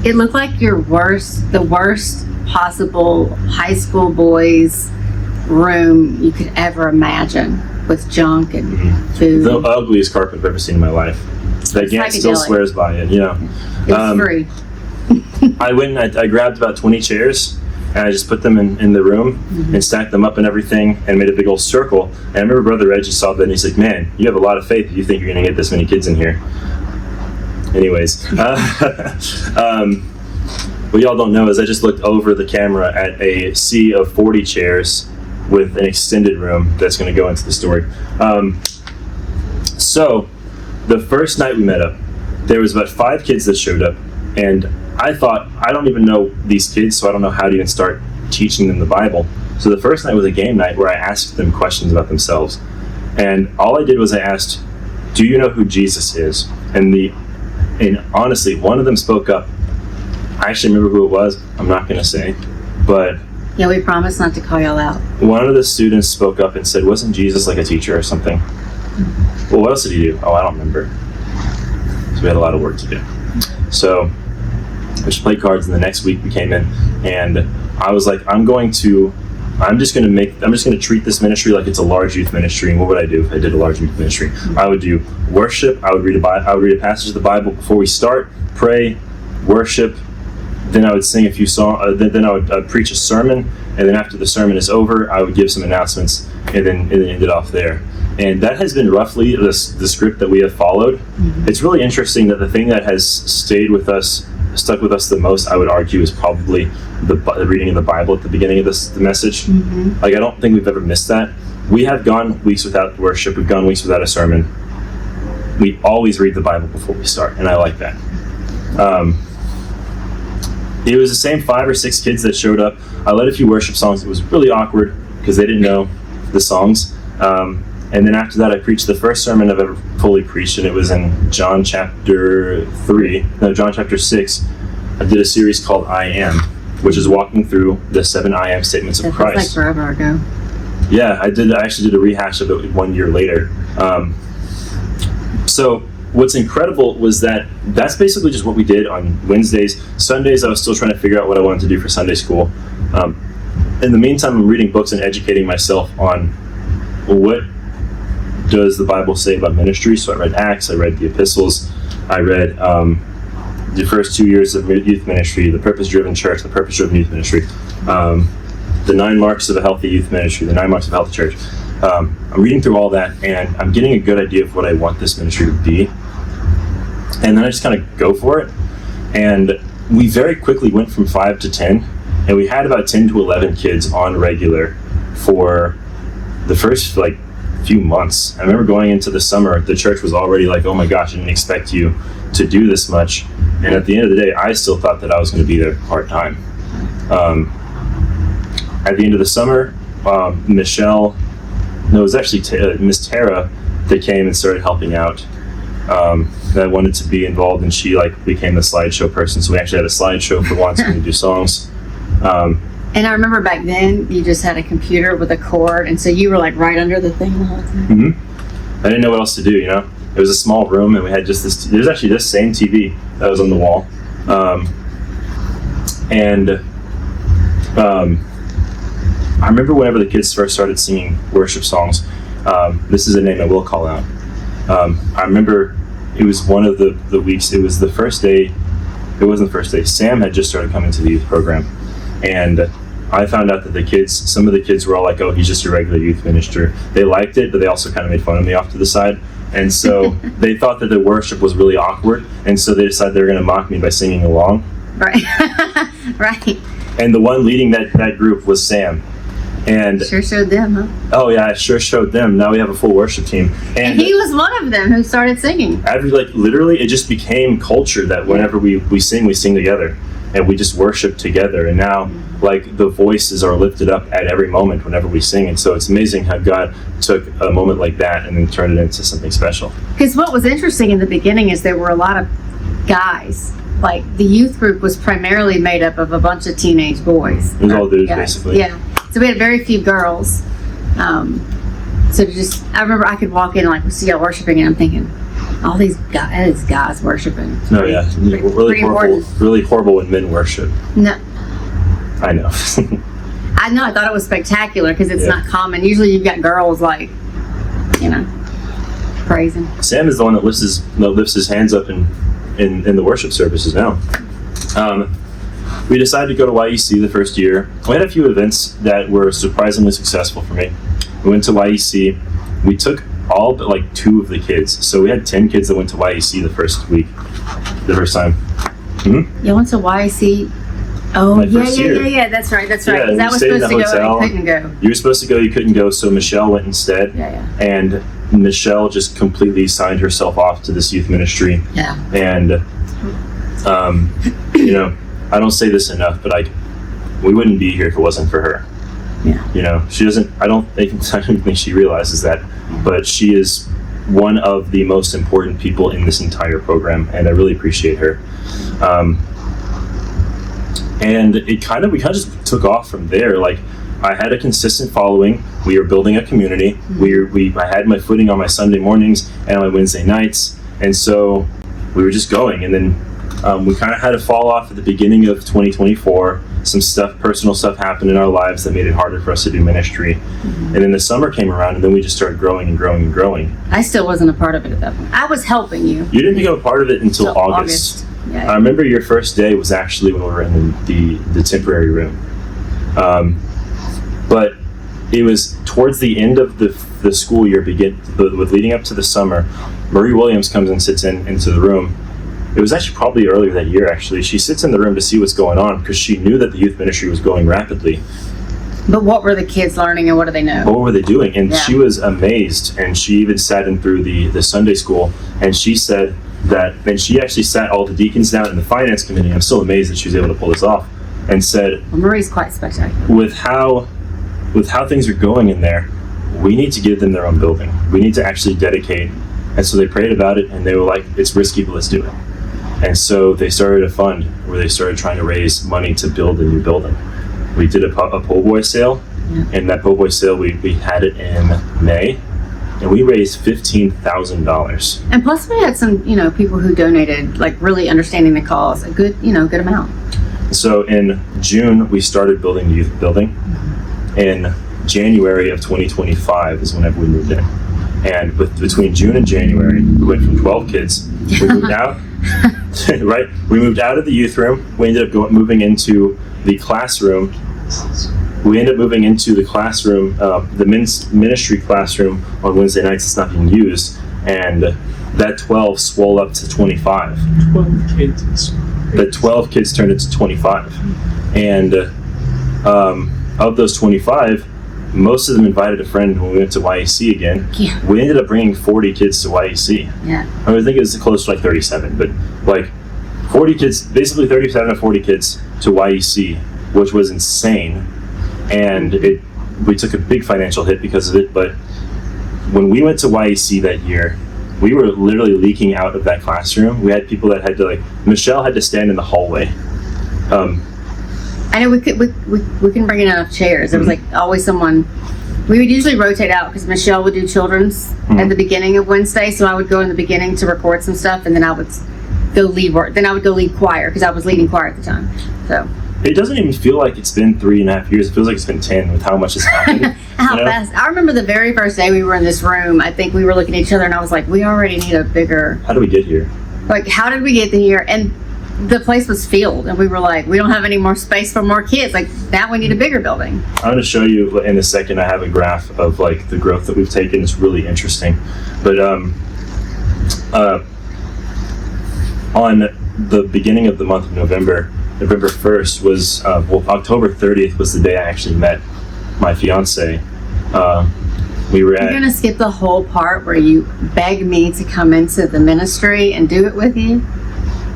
B: It looked like the worst possible high school boys room you could ever imagine, with junk and food.
A: The ugliest carpet I've ever seen in my life. That Gant still swears by it,
B: It's free.
A: I went and I grabbed about 20 chairs and I just put them in the room and stacked them up and everything and made a big old circle. And I remember Brother Reggie saw that and he's like, man, you have a lot of faith if you think you're going to get this many kids in here. Anyways, what y'all don't know is I just looked over the camera at a sea of 40 chairs with an extended room that's going to go into the story. So the first night we met up, there was about 5 kids that showed up, and I thought, I don't even know these kids, so I don't know how to even start teaching them the Bible. So the first night was a game night where I asked them questions about themselves. And all I did was I asked, do you know who Jesus is? And honestly, one of them spoke up. I actually remember who it was. I'm not going to say, but
B: yeah, we promise not to call y'all out.
A: One of the students spoke up and said, wasn't Jesus like a teacher or something? Well, what else did he do? Oh, I don't remember. So we had a lot of work to do. So we just played cards, and the next week we came in, and I was like, I'm just going to treat this ministry like it's a large youth ministry. And what would I do if I did a large youth ministry? I would do worship. I would read a passage of the Bible before we start, pray, worship. Then I would sing a few songs. Then I would preach a sermon, and then after the sermon is over, I would give some announcements, and then end it off there. And that has been roughly the script that we have followed. It's really interesting that the thing that has stuck with us the most, I would argue, is probably the reading of the Bible at the beginning of the message. Like, I don't think we've ever missed that. We have gone weeks without worship. We've gone weeks without a sermon. We always read the Bible before we start, and I like that. It was the same 5 or 6 kids that showed up. I led a few worship songs. It was really awkward because they didn't know the songs. And then after that, I preached the first sermon I've ever fully preached, and it was in John chapter 6. I did a series called I Am, which is walking through the 7 I Am statements of Christ.
B: That's like forever ago.
A: Yeah, I actually did a rehash of it 1 year later. So what's incredible was that's basically just what we did on Wednesdays. Sundays, I was still trying to figure out what I wanted to do for Sunday school. In the meantime, I'm reading books and educating myself on what does the Bible say about ministry. So I read Acts, I read the epistles, I read the first 2 years of youth ministry, the purpose-driven church, the purpose-driven youth ministry, the 9 marks of a healthy youth ministry, the 9 marks of a healthy church. I'm reading through all that, and I'm getting a good idea of what I want this ministry to be. And then I just kind of go for it. And we very quickly went from 5 to 10, and we had about 10 to 11 kids on regular for the first few months. I remember going into the summer, the church was already like, oh my gosh, I didn't expect you to do this much. And at the end of the day, I still thought that I was going to be there part-time. At the end of the summer, Miss Tara, they came and started helping out. That wanted to be involved, and she became the slideshow person. So we actually had a slideshow for once when we do songs.
B: And I remember back then, you just had a computer with a cord, and so you were right under the thing the whole time.
A: I didn't know what else to do, It was a small room, and we had just this. There's actually this same TV that was on the wall, I remember whenever the kids first started singing worship songs. This is a name I will call out. I remember it was one of the weeks. It was the first day. It wasn't the first day. Sam had just started coming to the youth program, and I found out that some of the kids were all like, "Oh, he's just a regular youth minister." They liked it, but they also kind of made fun of me off to the side. And so they thought that the worship was really awkward, and so they decided they were going to mock me by singing along.
B: Right. Right.
A: And the one leading that group was Sam. And
B: sure showed them, huh?
A: Oh yeah, I sure showed them. Now we have a full worship team.
B: And he was one of them who started singing.
A: Literally, it just became culture that whenever we sing together. And we just worship together. And now, the voices are lifted up at every moment whenever we sing. And so it's amazing how God took a moment like that and then turned it into something special.
B: Because what was interesting in the beginning is there were a lot of guys. Like, the youth group was primarily made up of a bunch of teenage boys.
A: It was all dudes, basically.
B: Yeah. So we had very few girls. I remember I could walk in and see y'all worshiping, and I'm thinking, all these guys worshiping.
A: No, yeah. Really horrible when men worship.
B: No.
A: I know.
B: I know. I thought it was spectacular because it's not common. Usually you've got girls praising.
A: Sam is the one that lifts his hands up in the worship services now. We decided to go to YEC the first year. We had a few events that were surprisingly successful for me. We went to YEC. We took all but 2 of the kids. So we had 10 kids that went to YEC the first time. Mm-hmm.
B: You went to YEC? Oh, yeah. That's right.
A: Yeah,
B: that was supposed to go and you couldn't go.
A: You were supposed to go, you couldn't go, so Michelle went instead.
B: Yeah.
A: And Michelle just completely signed herself off to this youth ministry.
B: Yeah.
A: And, I don't say this enough, but we wouldn't be here if it wasn't for her.
B: Yeah.
A: She doesn't, I don't think she realizes that, but she is one of the most important people in this entire program, and I really appreciate her. And we kind of just took off from there. I had a consistent following. We were building a community.
B: Mm-hmm.
A: I had my footing on my Sunday mornings and on my Wednesday nights, and so we were just going. And then we kind of had a fall off at the beginning of 2024. Some personal stuff happened in our lives that made it harder for us to do ministry. Mm-hmm. And then the summer came around, and then we just started growing and growing and growing.
B: I still wasn't a part of it at that point. I was helping you.
A: You didn't become a part of it until August.
B: Yeah.
A: I remember your first day was actually when we were in the temporary room. But it was towards the end of the school year, with leading up to the summer. Marie Williams comes and sits into the room. It was actually probably earlier that year, actually. She sits in the room to see what's going on because she knew that the youth ministry was going rapidly.
B: But what were the kids learning and what do they know?
A: What were they doing? And she was amazed, and she even sat in through the Sunday school, and she said that, and she actually sat all the deacons down in the finance committee. I'm still amazed that she was able to pull this off, and said,
B: well, Marie's quite spectacular.
A: With how things are going in there, we need to give them their own building. We need to actually dedicate. And so they prayed about it, and they were like, it's risky, but let's do it. And so they started a fund where they started trying to raise money to build a new building. We did a po' boy sale, and that po' boy sale, we had it in May, and we raised $15,000.
B: And plus we had some, people who donated, really understanding the cause, a good amount.
A: So in June, we started building the youth building. In January of 2025 is whenever we moved in. And between June and January, we went from 12 kids. We moved out, right? We moved out of the youth room. We ended up moving into the classroom. We ended up moving into the classroom, the men's ministry classroom on Wednesday nights. It's not being used. And that 12 swelled up to 25.
C: 12 kids.
A: The 12 kids turned into 25. And of those 25, most of them invited a friend when we went to YEC again.
B: Yeah.
A: We ended up bringing 40 kids to YEC.
B: Yeah.
A: I think it was close to 37, but 40 kids, basically 37 to 40 kids to YEC, which was insane. And we took a big financial hit because of it, but when we went to YEC that year, we were literally leaking out of that classroom. We had people that had to Michelle had to stand in the hallway.
B: I know we can bring in enough chairs. There was always someone, we would usually rotate out because Michelle would do children's at the beginning of Wednesday, so I would go in the beginning to record some stuff, and then I would go lead work. Then I would go lead choir because I was leading choir at the time. So
A: it doesn't even feel like it's been 3.5 years. It feels like it's been 10 with how much has happened.
B: how fast! I remember the very first day we were in this room. I think we were looking at each other, and I was like, "We already need a bigger."
A: How did we get here?
B: Like, how did we get here? And the place was filled, and we were like, we don't have any more space for more kids. Like, now we need a bigger building.
A: I'm going to show you in a second. I have a graph of like the growth that we've taken. It's really interesting. But on the beginning of the month of November 1st was, October 30th was the day I actually met my fiance. We were
B: You're going to skip the whole part where you begged me to come into the ministry and do it with you?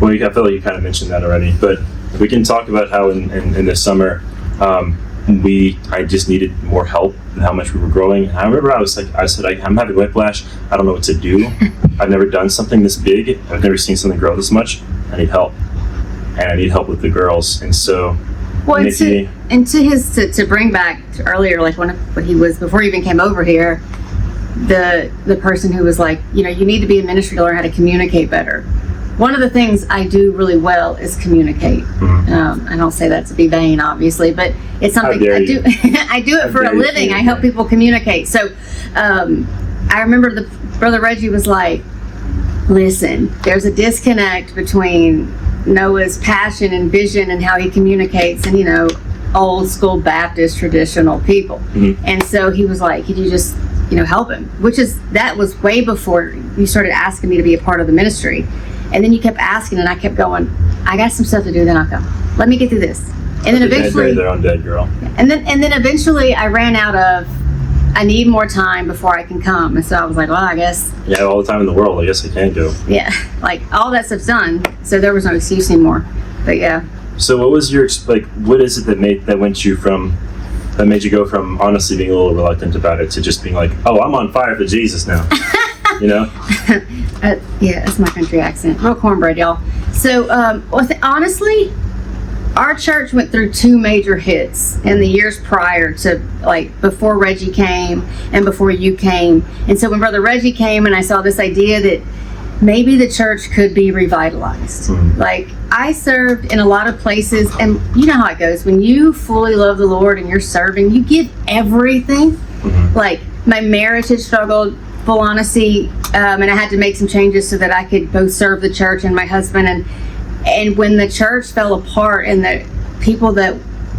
A: Well, I feel like you kind of mentioned that already, but we can talk about how in the summer I just needed more help and how much we were growing. And I remember I said, I'm having whiplash. I don't know what to do. I've never done something this big. I've never seen something grow this much. I need help, and I need help with the girls. And so,
B: well,
A: Nikki,
B: to bring back to earlier, like when he was before he even came over here, the person who was like, you need to be in ministry to learn how to communicate better. One of the things I do really well is communicate. Mm-hmm. I don't say that to be vain, obviously, but it's something I do. I do it for a living. I help people communicate. So I remember Brother Reggie was like, listen, there's a disconnect between Noah's passion and vision and how he communicates and, old school Baptist traditional people. Mm-hmm. And so he was like, could you just, help him? That was way before you started asking me to be a part of the ministry. And then you kept asking, and I kept going, I got some stuff to do, then I'll go. Let me get through this. And then eventually,
A: their own dead girl.
B: And then eventually I ran out of, I need more time before I can come. And so I was like, well, I guess.
A: Yeah, all the time in the world, I guess I can't go.
B: Yeah, like all that stuff's done. So there was no excuse anymore. But yeah.
A: So what was your, what is it that made you go from honestly being a little reluctant about it to just being like, oh, I'm on fire for Jesus now?
B: Yeah, that's my country accent. Real cornbread, y'all. So, honestly, our church went through 2 major hits in the years prior to, before Reggie came and before you came. And so when Brother Reggie came and I saw this idea that maybe the church could be revitalized. Mm-hmm. I served in a lot of places, and you know how it goes. When you fully love the Lord and you're serving, you give everything. Mm-hmm. My marriage had struggled, full honesty, and I had to make some changes so that I could both serve the church and my husband. And when the church fell apart and the people that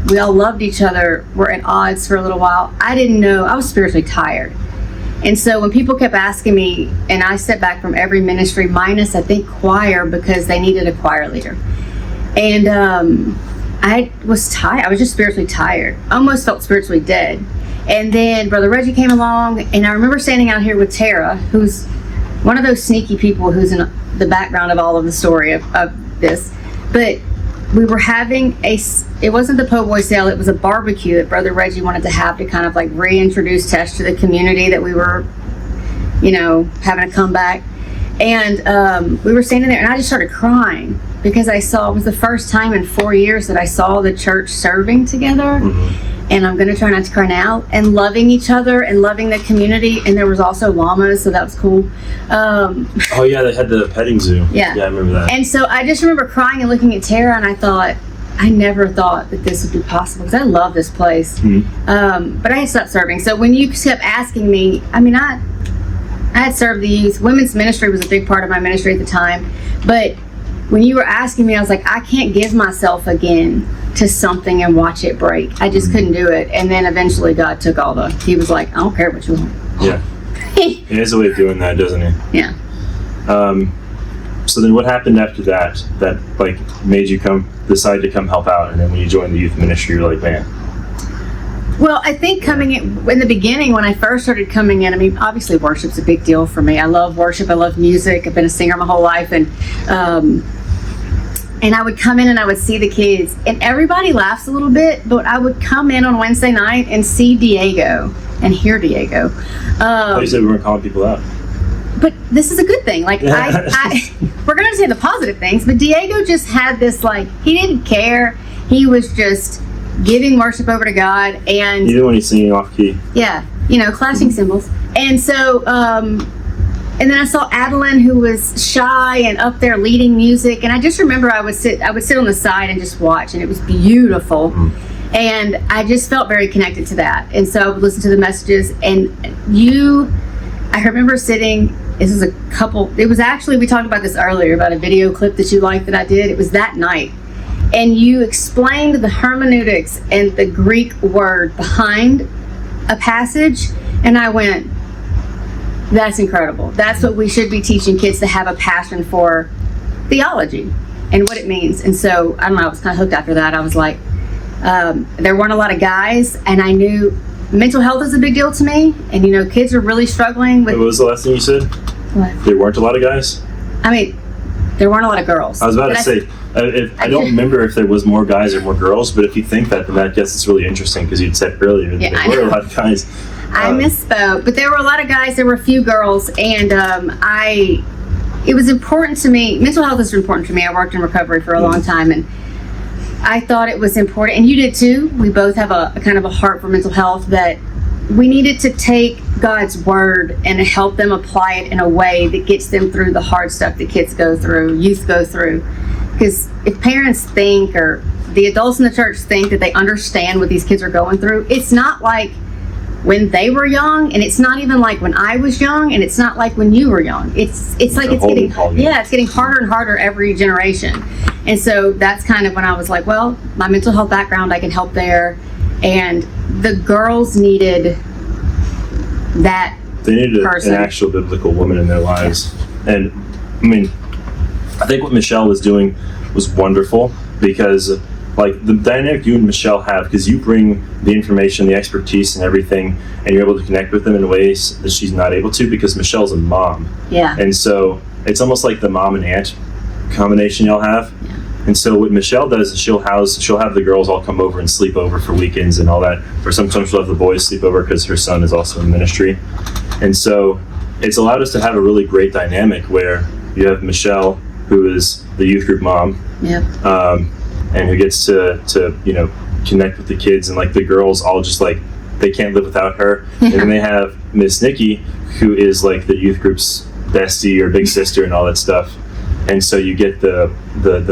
B: we all loved each other were at odds for a little while, I didn't know. I was spiritually tired. And so when people kept asking me, and I stepped back from every ministry minus, I think, choir, because they needed a choir leader. And I was tired. I was just spiritually tired. Almost felt spiritually dead. And then Brother Reggie came along, and I remember standing out here with Tara, who's one of those sneaky people who's in the background of all of the story of this. But we were having it wasn't the po' boy sale, it was a barbecue that Brother Reggie wanted to have to kind of reintroduce Tesh to the community that we were, having a comeback. And we were standing there, and I just started crying because it was the first time in 4 years that I saw the church serving together. Mm-hmm. And I'm going to try not to cry now, and loving each other and loving the community. And there was also llamas, so that was cool.
A: Oh yeah, they had the petting zoo. Yeah, I remember that.
B: And so I just remember crying and looking at Tara, and I thought, I never thought that this would be possible, because I love this place. Mm-hmm. But I had stopped serving. So when you kept asking me, I had served the youth. Women's ministry was a big part of my ministry at the time. But when you were asking me, I was like, I can't give myself again to something and watch it break. I just couldn't do it. And then eventually God took he was like, I don't care what you want.
A: Yeah. He has a way of doing that, doesn't he?
B: Yeah.
A: So then what happened after that made you decide to come help out? And then when you joined the youth ministry, you're like, man.
B: Well, I think coming in the beginning, when I first started coming in, obviously worship's a big deal for me. I love worship. I love music. I've been a singer my whole life. And I would come in and I would see the kids, and everybody laughs a little bit, but I would come in on Wednesday night and see Diego and hear Diego.
A: You said we weren't calling people out.
B: But this is a good thing. We're going to say the positive things, but Diego just had this, he didn't care. He was just giving worship over to God. And
A: even when he's singing off key.
B: Yeah. clashing symbols. And so, and then I saw Adeline, who was shy and up there leading music. And I just remember I would sit on the side and just watch, and it was beautiful. And I just felt very connected to that. And so I would listen to the messages. And I remember sitting. It was actually, we talked about this earlier, about a video clip that you liked that I did. It was that night. And you explained the hermeneutics and the Greek word behind a passage. And I went, that's incredible. That's what we should be teaching kids, to have a passion for theology and what it means. And so, I don't know, I was kind of hooked after that. I was like, there weren't a lot of guys, and I knew mental health is a big deal to me. And, kids are really struggling with...
A: What was the last thing you said?
B: What?
A: There weren't a lot of guys?
B: I mean, there weren't a lot of girls.
A: I was about to say, I don't remember if there was more guys or more girls, but if you think that, then I guess it's really interesting, because you'd said earlier that there were a lot of guys.
B: I misspoke, but there were a lot of guys, there were a few girls, and it was important to me. Mental health is important to me. I worked in recovery for a long time, and I thought it was important, and you did too. We both have a kind of a heart for mental health, that we needed to take God's word and help them apply it in a way that gets them through the hard stuff that kids go through, youth go through. Because if parents think, or the adults in the church think, that they understand what these kids are going through, it's not like when they were young, and it's not even like when I was young, and it's not like when you were young. It's getting harder and harder every generation. And so that's kind of when I was like, well, my mental health background, I can help there. And the girls needed that.
A: They needed an actual biblical woman in their lives. And I mean, I think what Michelle was doing was wonderful, because like the dynamic you and Michelle have, because you bring the information, the expertise, and everything, and you're able to connect with them in ways that she's not able to, because Michelle's a mom.
B: Yeah.
A: And so it's almost like the mom and aunt combination y'all have.
B: Yeah.
A: And so what Michelle does is she'll have the girls all come over and sleep over for weekends and all that, or sometimes she'll have the boys sleep over, because her son is also in ministry. And so it's allowed us to have a really great dynamic where you have Michelle, who is the youth group mom.
B: Yeah.
A: And who gets to connect with the kids, and like the girls all just like, they can't live without her.
B: Yeah.
A: And then they have Miss Nikki, who is like the youth group's bestie or big sister and all that stuff. And so you get the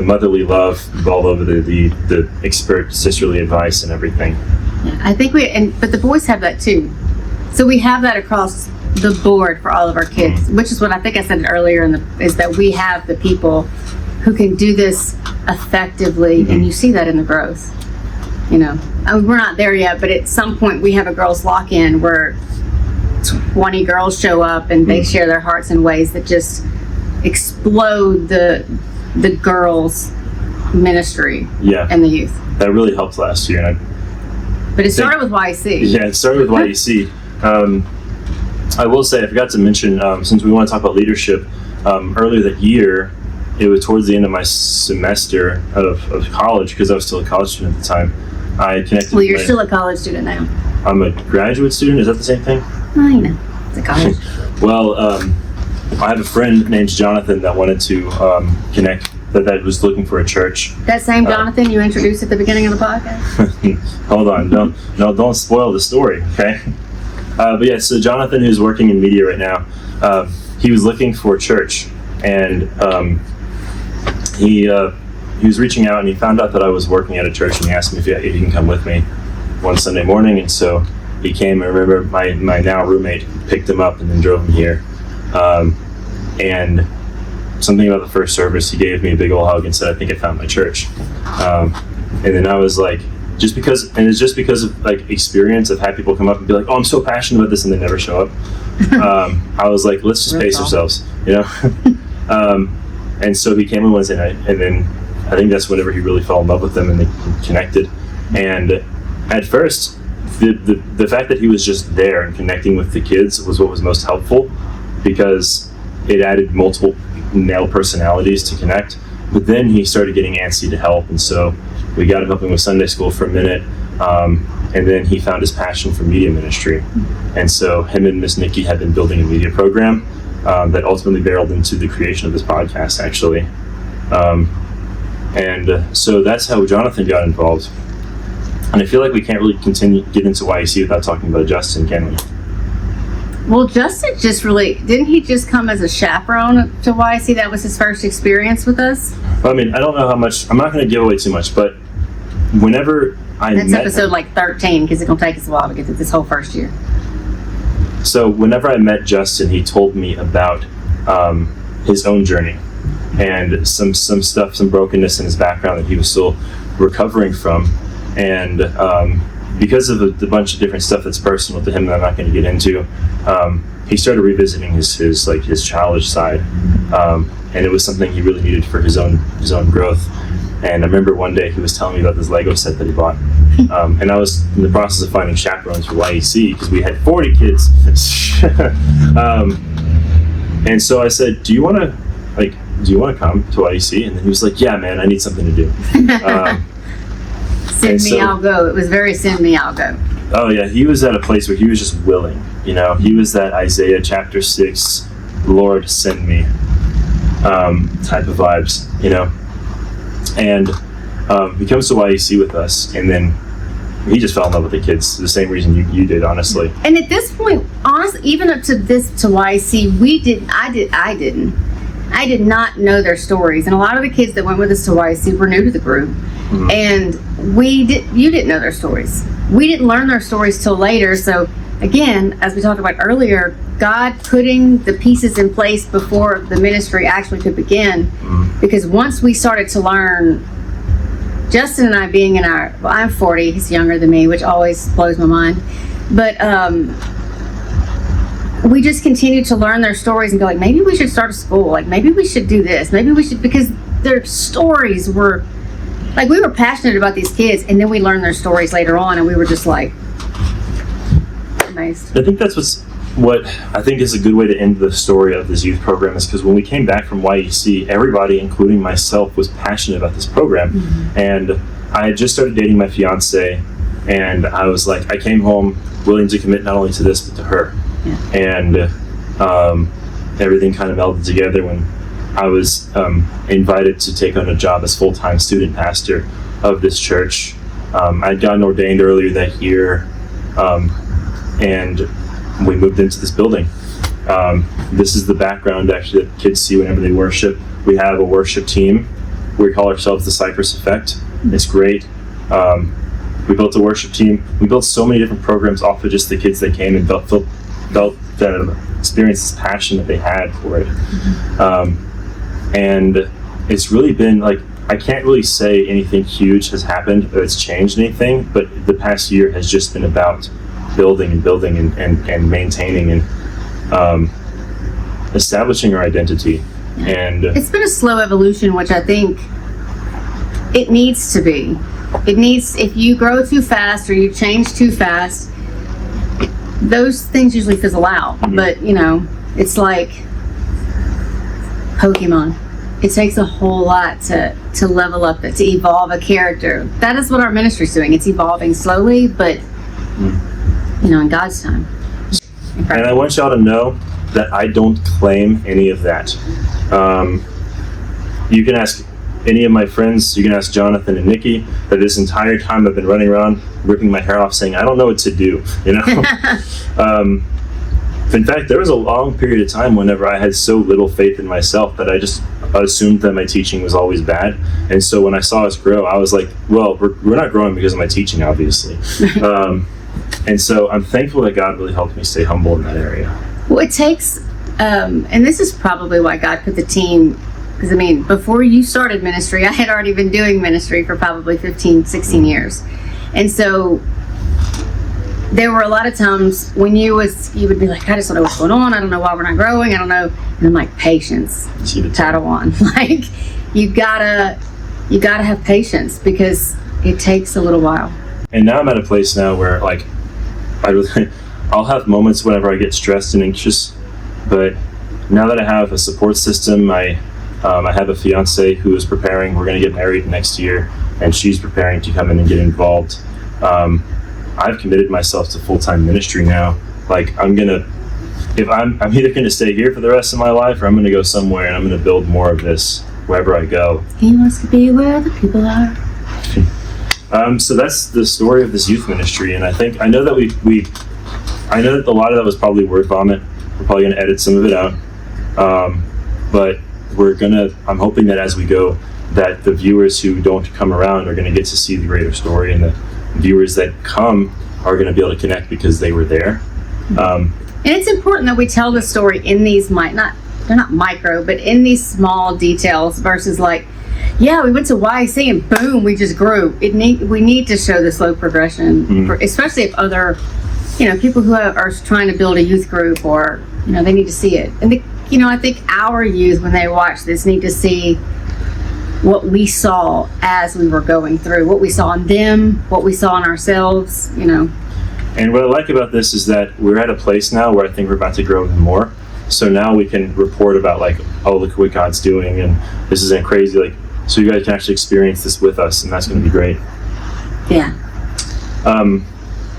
A: motherly love all over the expert sisterly advice and everything.
B: Yeah, I think but the boys have that too. So we have that across the board for all of our kids, which is what I think I said earlier, is that we have the people who can do this effectively, and you see that in the growth. I mean, we're not there yet, but at some point we have a girls' lock-in where 20 girls show up, and they share their hearts in ways that just explode the girls' ministry and the youth.
A: That really helped last year.
B: But it started with YC.
A: Yeah, it started with YC. I will say, I forgot to mention, since we want to talk about leadership, earlier that year, it was towards the end of my semester of college, because I was still a college student at the time. I connected.
B: Well, you're still a college student now.
A: I'm a graduate student. Is that the same thing?
B: Oh, it's a college.
A: Well, I have a friend named Jonathan that wanted to connect, that was looking for a church.
B: That same Jonathan you introduced at the beginning of the podcast?
A: Hold on, don't spoil the story, okay? But yeah, so Jonathan, who's working in media right now, he was looking for a church, and he was reaching out, and he found out that I was working at a church, and he asked me if he can come with me one Sunday morning. And so he came. I remember my now roommate picked him up and then drove him here. And something about the first service, he gave me a big old hug and said, I think I found my church. And then I was like, it's just because of like experience. I've had people come up and be like, oh, I'm so passionate about this, and they never show up. I was like, let's just pace ourselves, and so he came in Wednesday night, and then I think that's whenever he really fell in love with them, and they connected. And at first, the fact that he was just there and connecting with the kids was what was most helpful, because it added multiple male personalities to connect. But then he started getting antsy to help, and so we got him helping with Sunday school for a minute, and then he found his passion for media ministry. And so him and Miss Nikki had been building a media program that ultimately barreled into the creation of this podcast, actually. And so that's how Jonathan got involved. And I feel like we can't really get into YEC without talking about Justin, can we?
B: Well, Justin didn't he just come as a chaperone to YC? That was his first experience with us?
A: I mean, I don't know how much, I'm not going to give away too much, but whenever
B: That's
A: met
B: episode
A: him,
B: like 13, because it's going to take us a while to get through this whole first year.
A: so whenever I met Justin, he told me about his own journey and some stuff, some brokenness in his background that he was still recovering from. And because of the bunch of different stuff that's personal to him that I'm not going to get into, he started revisiting his childish side, and it was something he really needed for his own growth. And I remember one day he was telling me about this Lego set that he bought, and I was in the process of finding chaperones for YEC because we had 40 kids. And so I said, do you want to come to YEC? And then he was like, yeah, man, I need something to do.
B: Send me, I'll go. It was very send me, I'll go.
A: Oh yeah, he was at a place where he was just willing. You know, he was that Isaiah chapter 6, Lord, send me type of vibes, you know. And he comes to YEC with us, and then he just fell in love with the kids. The same reason you did, honestly.
B: And at this point, honestly, even up to YEC, I did not know their stories. And a lot of the kids that went with us to YEC were new to the group. Mm-hmm. And you didn't know their stories. We didn't learn their stories till later. So again, as we talked about earlier, God putting the pieces in place before the ministry actually could begin. Mm-hmm. Because once we started to learn, Justin and I being in I'm 40, he's younger than me, which always blows my mind. But we just continued to learn their stories and go like, maybe we should start a school. Like maybe we should do this. Maybe we should, because their stories were, like we were passionate about these kids, and then we learned their stories later on, and we were just like amazed.
A: I think that's what I think is a good way to end the story of this youth program, is because when we came back from YEC, everybody, including myself, was passionate about this program. Mm-hmm. And I had just started dating my fiance, and I was like, I came home willing to commit not only to this, but to her. Yeah. And everything kind of melded together when I was invited to take on a job as full-time student pastor of this church. I'd gotten ordained earlier that year, and we moved into this building. This is the background actually that kids see whenever they worship. We have a worship team. We call ourselves the Cypress Effect. It's great. We built a worship team. We built so many different programs off of just the kids that came and felt that experience, this passion that they had for it. And it's really been like, I can't really say anything huge has happened or it's changed anything, but the past year has just been about building and maintaining and establishing our identity. And
B: it's been a slow evolution, which I think it needs to be. If you grow too fast or you change too fast, those things usually fizzle out. Mm-hmm. But it's like Pokemon. It takes a whole lot to level up it, to evolve a character. That is what our ministry's doing. It's evolving slowly, but in God's time.
A: And I want y'all to know that I don't claim any of that. You can ask any of my friends, you can ask Jonathan and Nikki, that this entire time I've been running around ripping my hair off saying, I don't know what to do, In fact, there was a long period of time whenever I had so little faith in myself that I just assumed that my teaching was always bad. And so when I saw us grow, I was like, well, we're not growing because of my teaching, obviously. And so I'm thankful that God really helped me stay humble in that area.
B: Well, it takes, and this is probably why God put the team, because before you started ministry, I had already been doing ministry for probably 15, 16 years. And so there were a lot of times when you would be like, I just don't know what's going on. I don't know why we're not growing. I don't know. And I'm like, patience, Title 1. Like, you gotta have patience because it takes a little while.
A: And now I'm at a place now where like, I'll have moments whenever I get stressed and anxious, but now that I have a support system, I have a fiance who is preparing. We're going to get married next year, and she's preparing to come in and get involved. I've committed myself to full-time ministry now. Like I'm either going to stay here for the rest of my life, or I'm going to go somewhere and I'm going to build more of this wherever I go.
B: He wants to be where the people are.
A: So that's the story of this youth ministry, and I know that we I know that a lot of that was probably word vomit. We're probably going to edit some of it out. But I'm hoping that as we go, that the viewers who don't come around are going to get to see the greater story, and the viewers that come are going to be able to connect because they were there.
B: And it's important that we tell the story in these, they're not micro, but in these small details versus like, yeah, we went to YC and boom, we just grew. We need to show the slow progression, especially if other, people who are trying to build a youth group, or, they need to see it. And, I think our youth, when they watch this, need to see what we saw as we were going through, what we saw in them, what we saw in ourselves,
A: And what I like about this is that we're at a place now where I think we're about to grow even more. So now we can report about like, oh, look what God's doing, and this isn't crazy. Like, so you guys can actually experience this with us, and that's going to be great.
B: Yeah.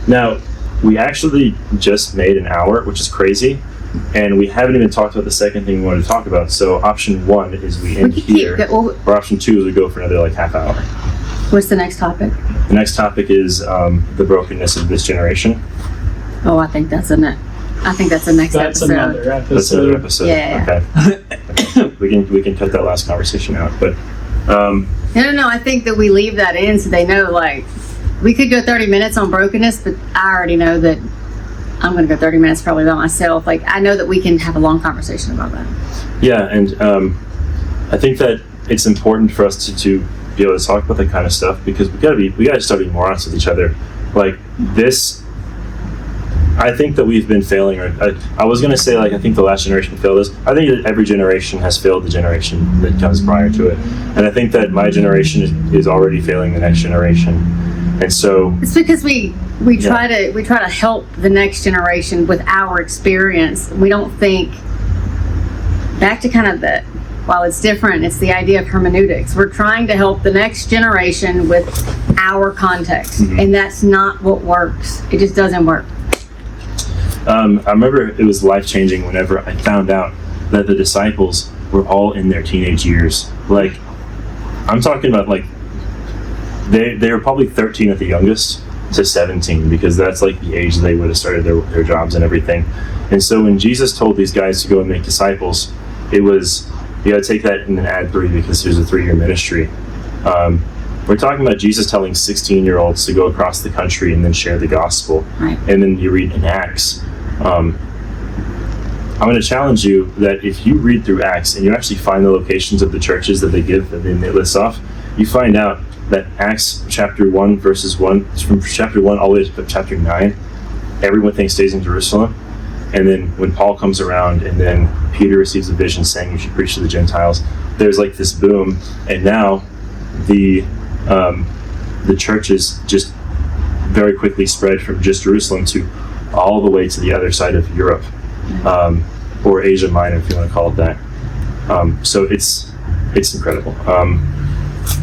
A: Now, we actually just made an hour, which is crazy, and we haven't even talked about the second thing we wanted to talk about. So option 1 is we end here, or option 2 is we go for another like half hour.
B: What's the next topic?
A: The next topic is the brokenness of this generation.
B: Oh, I think that's the next
C: That's
B: episode.
C: another episode.
A: That's another episode.
B: Yeah.
A: Okay. We can cut that last conversation out, but
B: No, I think that we leave that in so they know, like, we could go 30 minutes on brokenness, but I already know that I'm going to go 30 minutes probably by myself. Like, I know that we can have a long conversation about that.
A: Yeah, and I think that it's important for us to be able to talk about that kind of stuff, because we gotta start being more honest with each other. Like this, I think that we've been failing. I was gonna say, like, I think the last generation failed us. I think that every generation has failed the generation that comes prior to it, and I think that my generation is already failing the next generation. And so
B: it's because we try to help the next generation with our experience. We don't think back to kind of while it's different, it's the idea of hermeneutics. We're trying to help the next generation with our context, and that's not what works. It just doesn't work.
A: I remember it was life-changing whenever I found out that the disciples were all in their teenage years. Like, I'm talking about, like, they were probably 13 at the youngest to 17, because that's like the age they would have started their jobs and everything. And so when Jesus told these guys to go and make disciples, it was, you got to take that and then add 3, because there's a 3-year ministry. We're talking about Jesus telling 16-year-olds to go across the country and then share the gospel.
B: Right.
A: And then you read in Acts. I'm going to challenge you that if you read through Acts and you actually find the locations of the churches that they give and then they list off, you find out that Acts chapter 1 verses 1, from chapter 1 all the way to chapter 9, everyone stays in Jerusalem. And then when Paul comes around and then Peter receives a vision saying you should preach to the Gentiles, there's like this boom, and now the churches just very quickly spread from just Jerusalem to all the way to the other side of Europe, or Asia Minor, if you want to call it that. So it's incredible.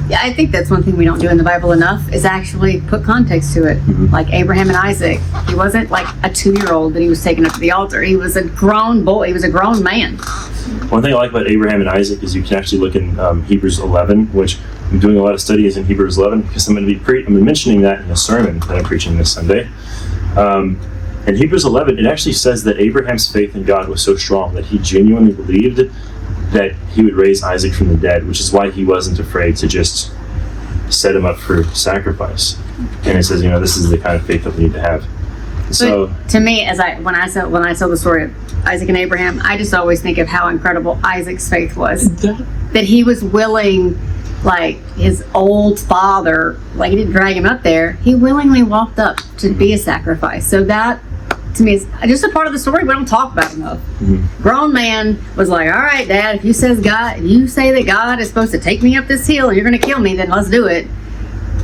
B: Yeah, I think that's one thing we don't do in the Bible enough, is actually put context to it. Like Abraham and Isaac, he wasn't like a 2-year-old that he was taking up to the altar. He was a grown boy. He was a grown man.
A: One thing I like about Abraham and Isaac is you can actually look in Hebrews 11, which I'm doing a lot of studies in Hebrews 11 because I'm going to be mentioning that in a sermon that I'm preaching this Sunday. In Hebrews 11, it actually says that Abraham's faith in God was so strong that he genuinely believed that he would raise Isaac from the dead, which is why he wasn't afraid to just set him up for sacrifice. And it says, this is the kind of faith that we need to have. So,
B: but to me, when I tell the story of Isaac and Abraham, I just always think of how incredible Isaac's faith was. That he was willing, like his old father, like he didn't drag him up there. He willingly walked up to be a sacrifice. So that, to me, is just a part of the story we don't talk about enough. Grown man was like, all right, Dad, if you say that God is supposed to take me up this hill and you're going to kill me, then let's do it.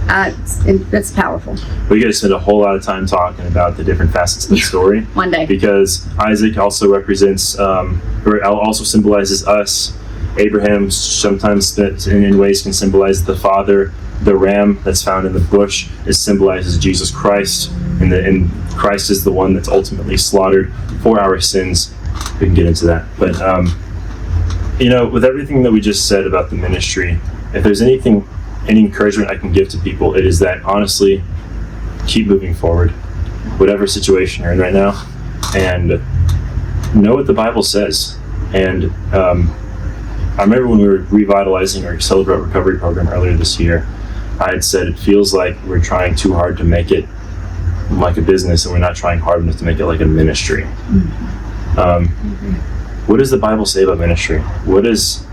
B: That's powerful.
A: We got to spend a whole lot of time talking about the different facets of the story.
B: One day.
A: Because Isaac also represents, or also symbolizes us. Abraham sometimes in ways can symbolize the father. The ram that's found in the bush symbolizes Jesus Christ, and Christ is the one that's ultimately slaughtered for our sins. We can get into that. But, with everything that we just said about the ministry, if there's any encouragement I can give to people, it is that, honestly, keep moving forward. whatever situation you're in right now, and know what the Bible says. And I remember when we were revitalizing our Celebrate Recovery program earlier this year, I had said it feels like we're trying too hard to make it like a business, and we're not trying hard enough to make it like a ministry. What does the Bible say about ministry? What is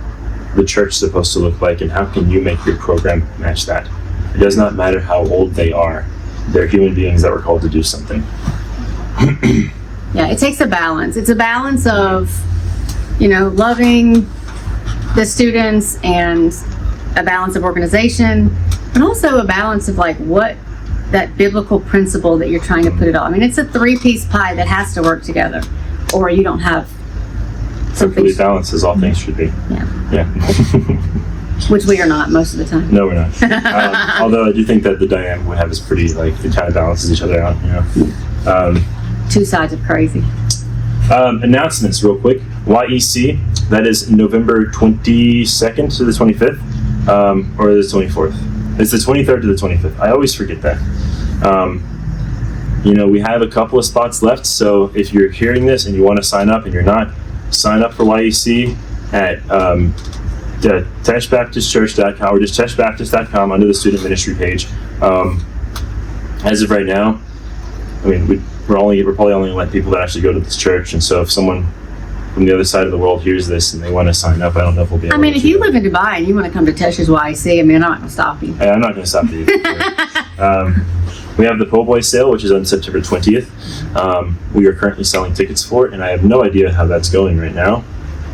A: the church supposed to look like, and how can you make your program match that? It does not matter how old they are. They're human beings that were called to do something.
B: Yeah, it takes a balance. It's a balance of, loving the students and a balance of organization, but also a balance of like what that biblical principle that you're trying to put it all. I mean, it's a three-piece pie that has to work together, or you don't have something.
A: Perfectly balanced as all things should be. Yeah.
B: Which we are not most of the time.
A: No, we're not. Although I do think that the dynamic we have is pretty, like, it kind of balances each other out,
B: Two sides of crazy.
A: Announcements real quick. YEC, that is November 22nd to the 25th, or the 24th. It's the 23rd to the 25th. I always forget that. We have a couple of spots left, so if you're hearing this and you want to sign up and you're not, sign up for YEC at TeshBaptistChurch.com or just TeshBaptist.com under the student ministry page. As of right now, I mean, we're probably only going to let people that actually go to this church, and so if someone from the other side of the world hears this and they want to sign up, I don't know if we'll be able to.
B: I mean, if you live in Dubai and you want to come to Tesh's YC, I'm not going to stop you.
A: Hey, I'm not going to stop you. We have the Po' Boy sale, which is on September 20th. We are currently selling tickets for it, and I have no idea how that's going right now.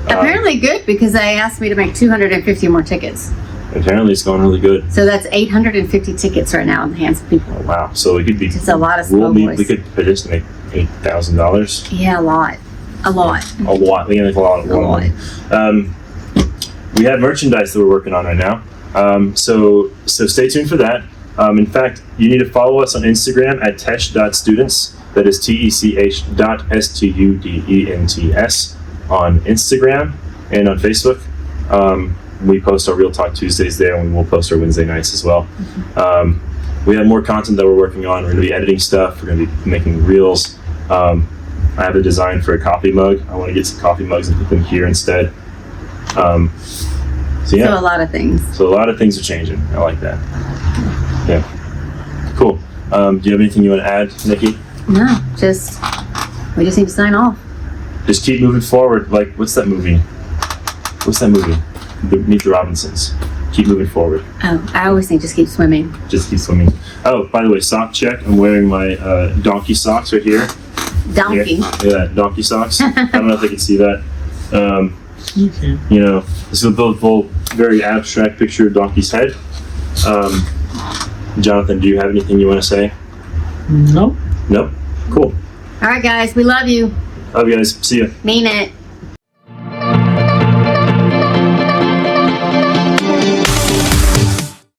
B: Apparently good, because they asked me to make 250 more tickets.
A: Apparently it's going really good.
B: So that's 850 tickets right now in the hands of people.
A: Oh, wow. So we could be...
B: It's a lot of Po' Boys.
A: We could potentially make $8,000.
B: Yeah, a lot. A lot.
A: We can make a lot. We have merchandise that we're working on right now. So stay tuned for that. In fact, you need to follow us on Instagram at tesh.students. That is tech.students on Instagram and on Facebook. We post our Real Talk Tuesdays there, and we will post our Wednesday nights as well. We have more content that we're working on. We're going to be editing stuff. We're going to be making reels. I have a design for a coffee mug. I want to get some coffee mugs and put them here instead. So
B: a lot of things.
A: So a lot of things are changing. I like that. Yeah. Cool. Do you have anything you want to add, Nikki?
B: No, we just need to sign off.
A: Just keep moving forward. Like, what's that movie? Meet the Robinsons. Keep moving forward.
B: Oh, I always think just keep swimming.
A: Just keep swimming. Oh, by the way, sock check. I'm wearing my donkey socks right here.
B: Donkey.
A: Yeah, donkey socks. I don't know if they can see that. This is a beautiful, very abstract picture of Donkey's head. Jonathan, do you have anything you want to say?
C: No.
A: Nope? Cool.
B: All right, guys, we love you.
A: Love you guys. See ya.
B: Mean it.